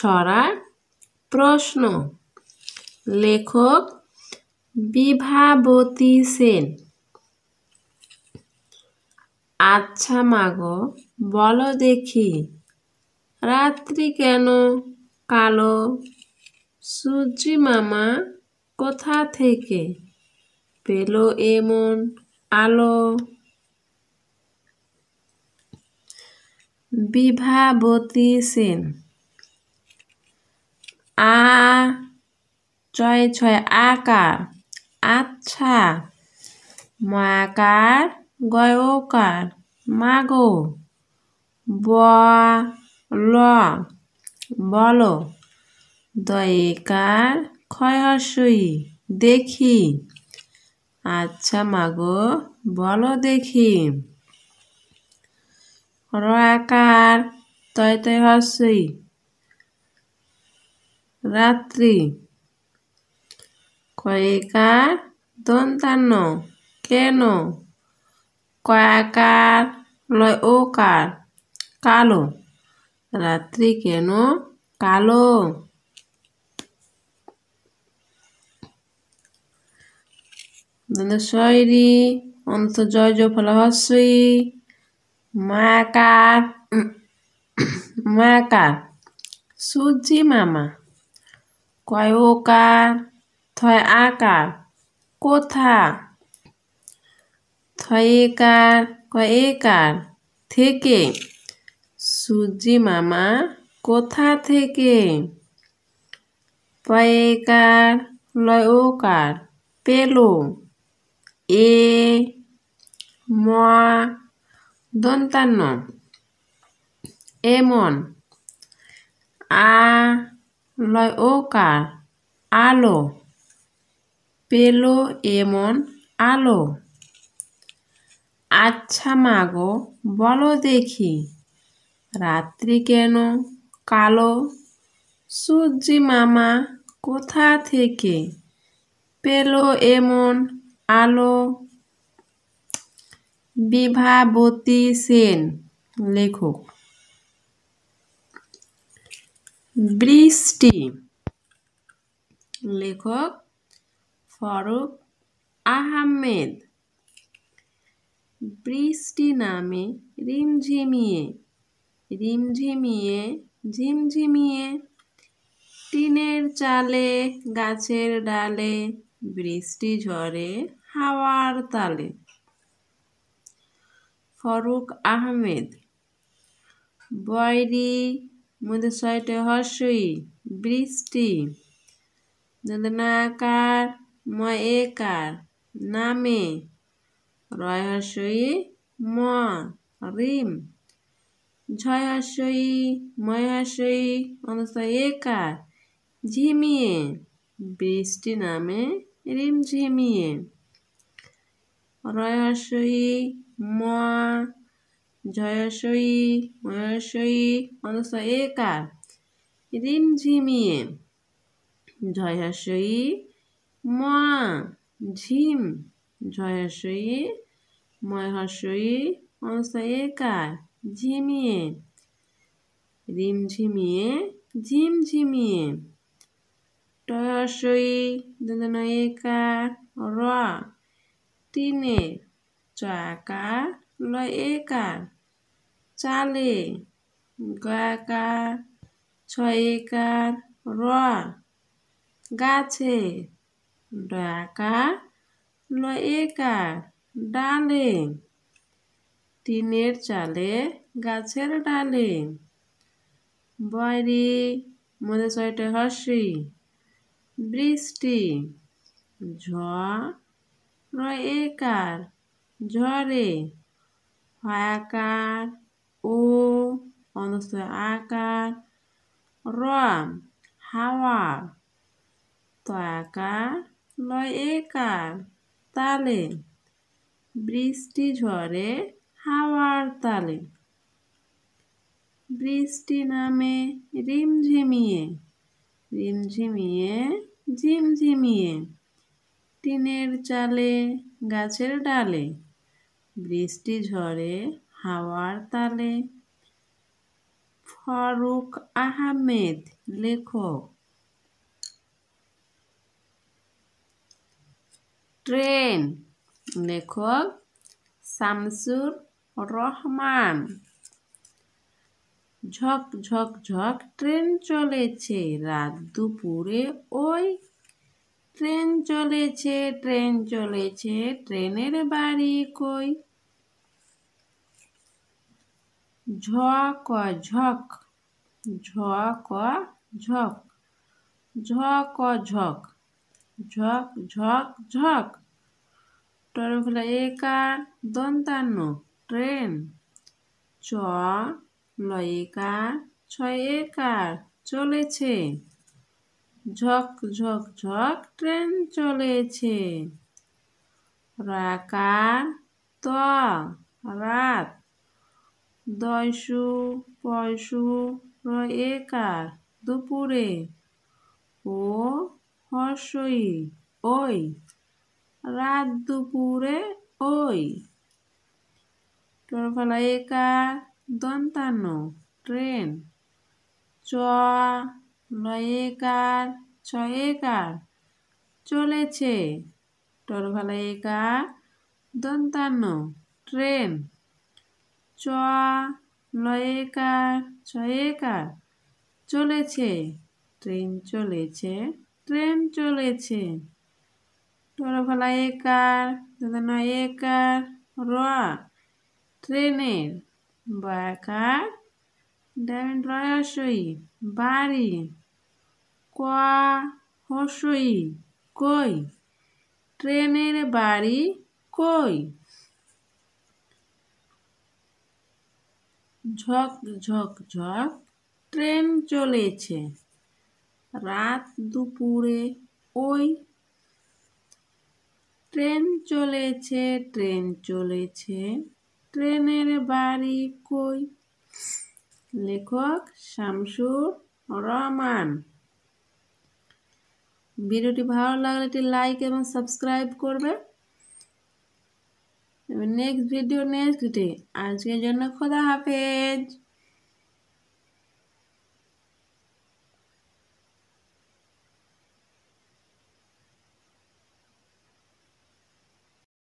ছড়া প্রশ্ন। লেখক বিভাবতী সেন। আচ্ছা মাগো বলো দেখি, রাত্রি কেন কালো? সূর্যি মামা কোথা থেকে পেল এমন আলো? বিভাবতী সেন। আ ছয় ছয় আকার আচ্ছা, ময়াকার গয়কার মাগো, বলো, দয়েকার ক্ষয়হস্যই দেখি। আচ্ছা মাগো বলো দেখি, রয়াকার তয় তয় হস্যই রাত্রি, কয়েকার দন্তান্ন কেন, কয়াকার লয় ওকার কালো, রাত্রি কেন কালো? শৈরী অন্ত জয় জয় ফল হস্যই, মায়াকার সূর্যি মামা, কয় ওকার থয় আকার কোথা, থয়েকার কয় একার থেকে, সূর্যি মামা কোথা থেকে, পয়েকার লয় ওকার পেলো, এ ম দন্তান্ন এমন, আ লয় ওকার আলো, পেলো এমন আলো। আচ্ছা মাগো বলো দেখি, রাত্রি কেন কালো? সূর্যি মামা কোথা থেকে পেলো এমন আলো? বিভাবতী সেন। লেখক বৃষ্টি। লেখক ফারুক আহমেদ। বৃষ্টি নামে রিমঝিমিয়ে, রিমঝিমিয়ে ঝিমঝিমিয়ে, টিনের চালে গাছের ডালে, বৃষ্টি ঝরে হাওয়ার তালে। ফারুক আহমেদ। বয়রি মধ্যে ছয়টা হস্যই বৃষ্টি, নাকার ময় একার নামে, রয় হস্যই ম রিম, ঝয় হস্যই ময় হস্যই অনুসার একার ঝিমিয়ে, বৃষ্টি নামে রিমঝিমিয়ে, রয় হস্যই ম, ঝয় হস্যই ময় হস্যই অনুসার একার রিমঝিমিয়ে, ঝয় হস্যই ম ঝিম, ঝয় হস্যই ময় হস্যই অনুসার একার ঝিমিয়ে, রিমঝিমিয়ে ঝিমঝিমিয়ে, টয় হস্যই দন্তন্য একার র, টিনে চয়াকার লয় একার চালে, গয়াকার ছয় একার র, গাছে, ডয়াকার লয় একার ডালে, টিনের চালে গাছের ডালে। বয়রি মধ্যে ছয়টা হস্যই বৃষ্টি, ঝ রয় একার ঝরে, হয়াকার ও অনুসার আকার র, হাওয়া, তয়াকার লয় একার তালে, বৃষ্টি ঝরে হাওয়ার তালে। বৃষ্টি নামে রিমঝিমিয়ে, রিমঝিমিয়ে ঝিমঝিমিয়ে, টিনের চালে গাছের ডালে, বৃষ্টি ঝরে হাওয়ার তালে। ফারুক আহমেদ লেখক। ট্রেন লেখক শামসুর রহমান। ঝক ঝক ঝক ট্রেন চলেছে রাত দুপুরে ওই। ট্রেন চলেছে ট্রেন চলেছে ট্রেনের বাড়ি কই। ঝক ঝক ঝক ঝক ঝক ঝক ঝক ঝক ঝক। টরফলা একার দন্তান্ন ট্রেন। চ লয়িকার ছয় একার চলেছে। ঝক ঝক ঝক ট্রেন চলেছে। রাকার ত রাত। দয়সু পয়সু একার দুপুরে। ও হর্ষই ওই রাত দুপুরে ওই। টরফলা একার দন্তান্ন ট্রেন। চ লয়িকার ছয় একার চলেছে। টরফলা একার দন্তান্ন ট্রেন। চ লয়িকার ছয় একার চলেছে। ট্রেন চলেছে ট্রেন চলেছে। টরফলা একার নয় একার র ট্রেনের। বাকার ডাইন রয়সই বাড়ি। ক হর্ষই কই ট্রেনের বাড়ি কই। ঝক ঝক ঝক ট্রেন চলেছে রাত দুপুরে ওই। ট্রেন চলেছে ট্রেন চলেছে ট্রেনের বাড়ি কই। লেখক শামসুর রহমান। ভিডিওটি ভালো লাগলে একটি লাইক এবং সাবস্ক্রাইব করবে। Next video next day. আজকের জন্য খোদা হাফেজ।